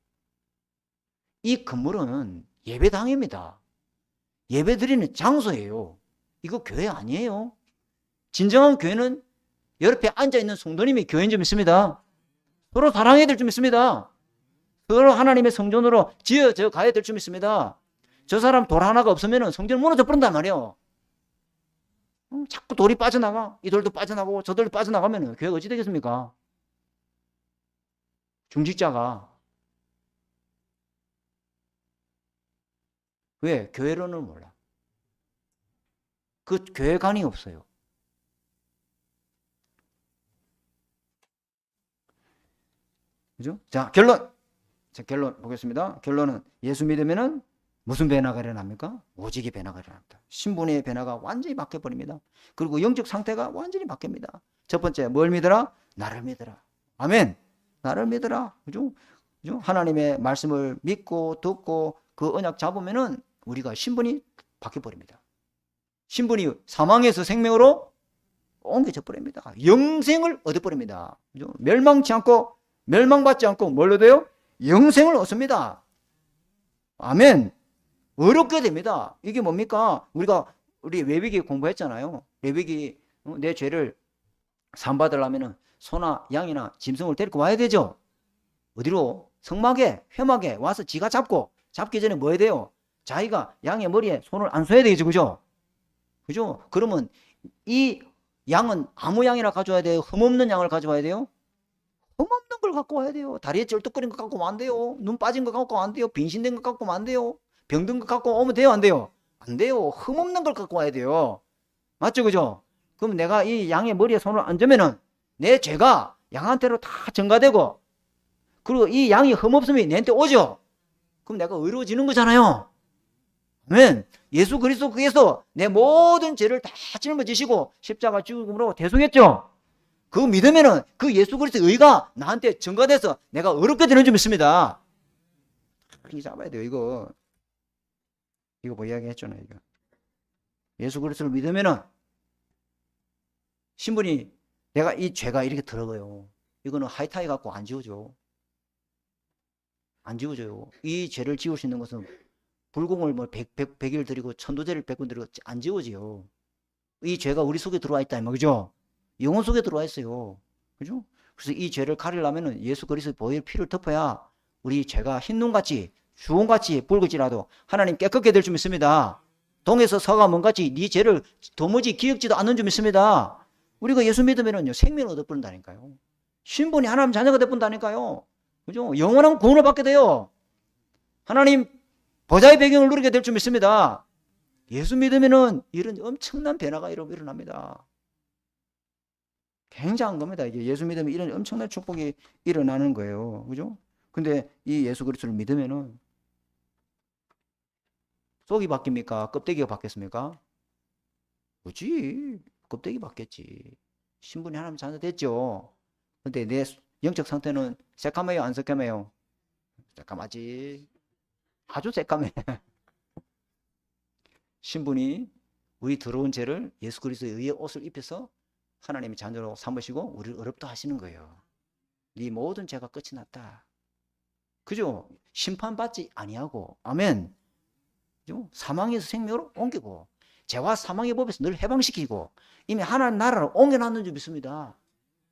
이 건물은 예배당입니다. 예배드리는 장소예요. 이거 교회 아니에요. 진정한 교회는 옆에 앉아있는 성도님이 교회인 줄 믿습니다. 서로 사랑해야 될 줄 믿습니다. 서로 하나님의 성전으로 지어져 가야 될 줄 믿습니다. 저 사람 돌 하나가 없으면 성전 무너져 버린단 말이에요. 자꾸 돌이 빠져나가. 이 돌도 빠져나가고 저 돌도 빠져나가면 교회가 어찌 되겠습니까? 중직자가. 왜? 교회론을 몰라. 그 교회관이 없어요. 그죠? 자, 결론 보겠습니다. 결론은 예수 믿으면은 무슨 변화가 일어납니까? 오직의 변화가 일어납니다. 신분의 변화가 완전히 바뀌어버립니다. 그리고 영적 상태가 완전히 바뀝니다. 첫 번째, 뭘 믿어라? 나를 믿어라. 아멘. 나를 믿어라. 그죠? 그죠? 하나님의 말씀을 믿고 듣고 그 언약 잡으면은 우리가 신분이 바뀌어버립니다. 신분이 사망에서 생명으로 옮겨져 버립니다. 영생을 얻어버립니다. 그죠? 멸망치 않고, 멸망받지 않고, 뭘 얻어요? 영생을 얻습니다. 아멘. 어렵게 됩니다. 이게 뭡니까? 우리 레위기 공부했잖아요. 레위기, 내 죄를 사함받으려면은 소나 양이나 짐승을 데리고 와야 되죠. 어디로? 성막에, 회막에 와서 지가 잡기 전에 뭐 해야 돼요? 자기가 양의 머리에 손을 안 쏘야 되겠죠. 그죠? 그죠? 그러면 이 양은 아무 양이나 가져와야 돼요? 흠없는 양을 가져와야 돼요? 흠없는 걸 갖고 와야 돼요. 다리에 쩔뚝거린 거 갖고 오면 안 돼요. 눈 빠진 거 갖고 오면 안 돼요. 빈신된 거 갖고 오면 안 돼요. 병든 거 갖고 오면 돼요? 안 돼요? 안 돼요. 흠없는 걸 갖고 와야 돼요. 맞죠? 그죠? 그럼 내가 이 양의 머리에 손을 얹으면은 내 죄가 양한테로 다 전가되고, 그리고 이 양이 흠없음이 내한테 오죠? 그럼 내가 의로워지는 거잖아요. 아멘. 예수 그리스도께서 내 모든 죄를 다 짊어지시고 십자가 죽음으로 대속했죠? 그거 믿으면은 그 예수 그리스도의 의가 나한테 전가돼서 내가 의롭게 되는 줄 믿습니다. 이거 잡아야 돼요. 이거 뭐 이야기했잖아요. 이거. 예수 그리스도를 믿으면은 신분이, 내가 이 죄가 이렇게 들어가요. 이거는 하이타이 갖고 안 지워져. 안 지워져요. 이 죄를 지울 수 있는 것은 불공을 뭐 100일 드리고 천도제를 100번 드리고 안 지워져요. 이 죄가 우리 속에 들어와 있다, 그죠? 영혼 속에 들어와 있어요. 그죠? 그래서 이 죄를 가리려면은 예수 그리스도의 보혈 피를 덮어야 우리 죄가 흰눈같이 주홍같이 붉을지라도 하나님 깨끗게 될 줄 믿습니다. 동에서 서가 먼같이 네 죄를 도무지 기억지도 않는 줄 믿습니다. 우리가 예수 믿으면은요, 생명을 얻어버린다니까요. 신분이 하나님 자녀가 되어본다니까요. 그죠? 영원한 구원을 받게 돼요. 하나님 보좌의 배경을 누리게 될 줄 믿습니다. 예수 믿으면은 이런 엄청난 변화가 일어납니다. 굉장한 겁니다. 이게 예수 믿으면 이런 엄청난 축복이 일어나는 거예요. 그죠? 근데 이 예수 그리스도를 믿으면은 속이 바뀝니까? 껍데기가 바뀌었습니까? 그렇지. 껍데기 바뀌었지. 신분이 하나님 자녀 됐죠. 근데 내 영적 상태는 새까매요, 안 새까매요? 새까마지. 아주 새까매. 신분이 우리 더러운 죄를 예수 그리스도의 의의 옷을 입혀서 하나님이 자녀로 삼으시고 우리를 어렵다 하시는 거예요. 네 모든 죄가 끝이 났다. 그죠? 심판받지 아니하고, 아멘. 그죠? 사망에서 생명으로 옮기고, 죄와 사망의 법에서 늘 해방시키고, 이미 하나님 나라로 옮겨놨는 줄 믿습니다.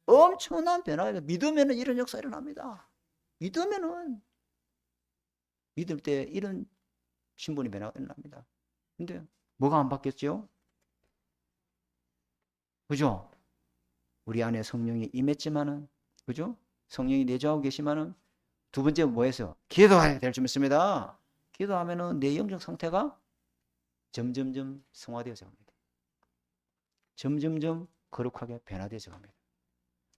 엄청난 변화가, 믿으면 이런 역사 일어납니다. 믿으면은, 믿을 때 이런 신분의 변화가 일어납니다. 근데 뭐가 안 바뀌었죠? 그죠? 우리 안에 성령이 임했지만은, 그죠? 성령이 내주하고 계시면은, 두 번째 뭐 했어요? 기도해야 될 줄 믿습니다. 기도하면은 내 영적 상태가 점점점 성화되어져 갑니다. 점점점 거룩하게 변화되어져 갑니다.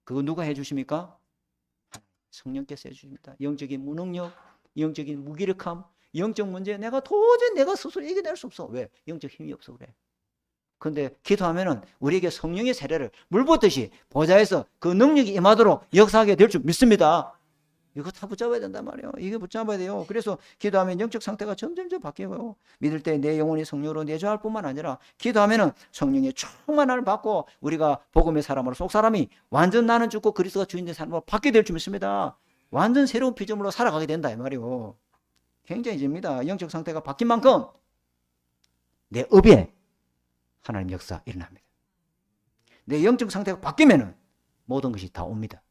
그거 누가 해주십니까? 성령께서 해주십니다. 영적인 무능력, 영적인 무기력함, 영적 문제, 내가 도저히 내가 스스로 이겨낼 수 없어. 왜? 영적 힘이 없어 그래. 근데 기도하면은 우리에게 성령의 세례를 물 붓듯이 보좌에서 그 능력이 임하도록 역사하게 될 줄 믿습니다. 이거 다 붙잡아야 된단 말이에요. 이게 붙잡아야 돼요. 그래서 기도하면 영적 상태가 점점점 바뀌어요. 믿을 때 내 영혼이 성령으로 내주할 뿐만 아니라 기도하면은 성령의 충만함을 받고 우리가 복음의 사람으로 속 사람이 완전 나는 죽고 그리스도가 주인된 사람으로 바뀌게 될 줄 믿습니다. 완전 새로운 피조물로 살아가게 된다 이 말이에요. 굉장히 집니다. 영적 상태가 바뀐 만큼 내 업에 하나님 역사 일어납니다. 내 영적 상태가 바뀌면은 모든 것이 다 옵니다.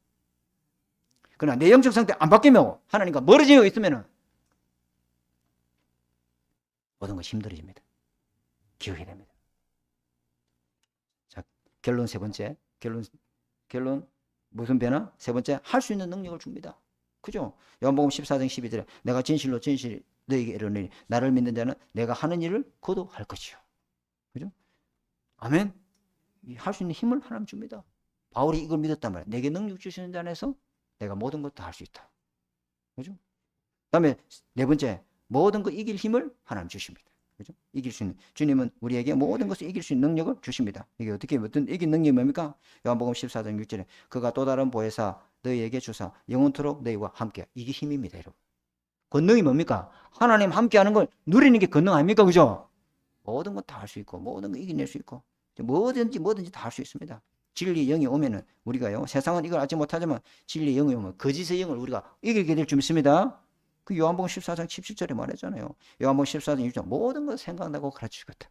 그러나 내 영적 상태 안 바뀌면 하나님과 멀어지고 있으면은 모든 것이 힘들어집니다. 기억이 됩니다. 자, 결론 세 번째. 결론 무슨 변화? 세 번째, 할 수 있는 능력을 줍니다. 그죠? 요한복음 14장 12절에 내가 진실로 너에게 이르노니 나를 믿는 자는 내가 하는 일을 그도 할 것이요. 그죠? 아멘. 할 수 있는 힘을 하나님 줍니다. 바울이 이걸 믿었단 말이에요. 내게 능력 주시는 자 안에서 내가 모든 것 다 할 수 있다. 그죠? 그 다음에 네 번째, 모든 거 이길 힘을 하나님 주십니다. 그죠? 이길 수 있는 주님은 우리에게 모든 것을 이길 수 있는 능력을 주십니다. 이게 어떻게 어떤 이긴 능력이 뭡니까? 요한복음 14장 6절에 그가 또 다른 보혜사 너희에게 주사 영원토록 너희와 함께. 이게 힘입니다, 여러분. 권능이 뭡니까? 하나님 함께하는 걸 누리는 게 권능 아닙니까? 그죠? 모든 거 다 할 수 있고 모든 거 이겨낼 수 있고 뭐든지 다 할 수 있습니다. 진리의 영이 오면은 우리가요, 세상은 이걸 알지 못하지만 진리의 영이 오면 거짓의 영을 우리가 이기게 될 줄 믿습니다. 그 요한복음 14장 17절에 말했잖아요. 요한복음 14장 6절 모든 걸 생각나고 가르치겠다.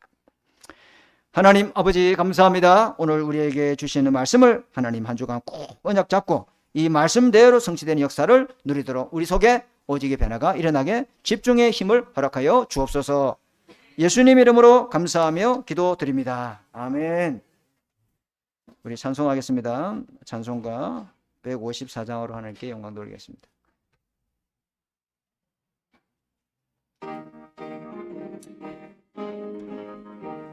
하나님 아버지 감사합니다. 오늘 우리에게 주시는 말씀을 하나님 한 주간 꼭 언약 잡고 이 말씀대로 성취되는 역사를 누리도록 우리 속에 오직의 변화가 일어나게 집중의 힘을 허락하여 주옵소서. 예수님 이름으로 감사하며 기도드립니다. 아멘. 우리 찬송하겠습니다. 찬송가 154장으로 하나님께 영광 돌리겠습니다.